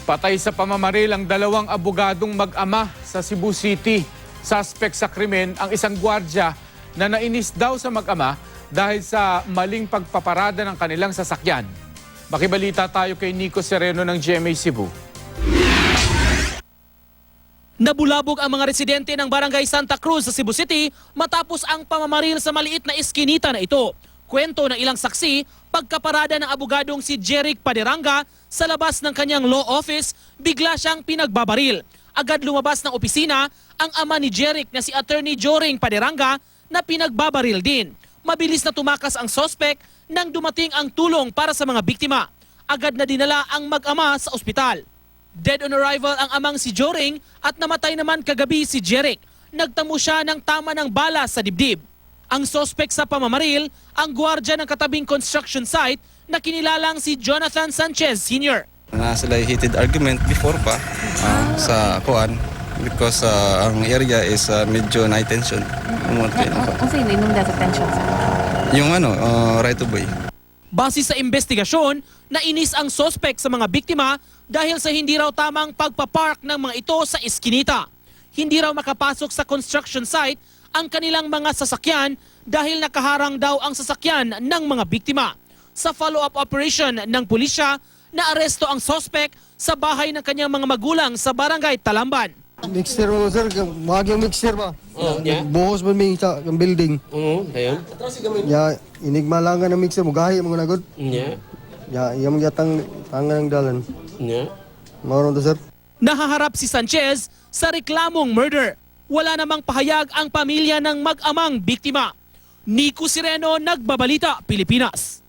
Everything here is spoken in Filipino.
Patay sa pamamaril ang dalawang abogadong mag-ama sa Cebu City. Suspect sa krimen ang isang gwardya na nainis daw sa mag-ama dahil sa maling pagpaparada ng kanilang sasakyan. Makibalita tayo kay Nico Sereno ng GMA Cebu. Nabulabog ang mga residente ng Barangay Santa Cruz sa Cebu City matapos ang pamamaril sa maliit na iskinita na ito. Kwento ng ilang saksi, pagkaparada ng abogadong si Jeric Paderanga sa labas ng kanyang law office, bigla siyang pinagbabaril. Agad lumabas ng opisina ang ama ni Jeric na si Attorney Joring Paderanga na pinagbabaril din. Mabilis na tumakas ang sospek nang dumating ang tulong para sa mga biktima. Agad na dinala ang mag-ama sa ospital. Dead on arrival ang amang si Joring at namatay naman kagabi si Jeric. Nagtamo siya ng tama ng bala sa dibdib. Ang sospek sa pamamaril, ang gwardiya ng katabing construction site na kinilalang si Jonathan Sanchez Sr. Sila heated argument before pa sa kuan because ang area is medyo high tension. Kung sino inong data tension sa? Yung right of way. Base sa investigasyon, nainis ang sospek sa mga biktima dahil sa hindi raw tamang pagpapark ng mga ito sa iskinita. Hindi raw makapasok sa construction site ang kanilang mga sasakyan dahil nakaharang daw ang sasakyan ng mga biktima. Sa follow-up operation ng pulisya, naaresto ang sospek sa bahay ng kanyang mga magulang sa Barangay Talamban. Mixer mo sir, wag yung mixer ba? Buhos ba may sa building? Ayun. Ya, inigma lang ng mixer mo, gahi mo nagod. Nya. Ya, iyang yatang tangan ng dalan. Nya. Mauron to sir. Nahaharap si Sanchez sa reklamong murder. Wala namang pahayag ang pamilya ng mag-amang biktima. Nico Sereno, Nagbabalita, Pilipinas.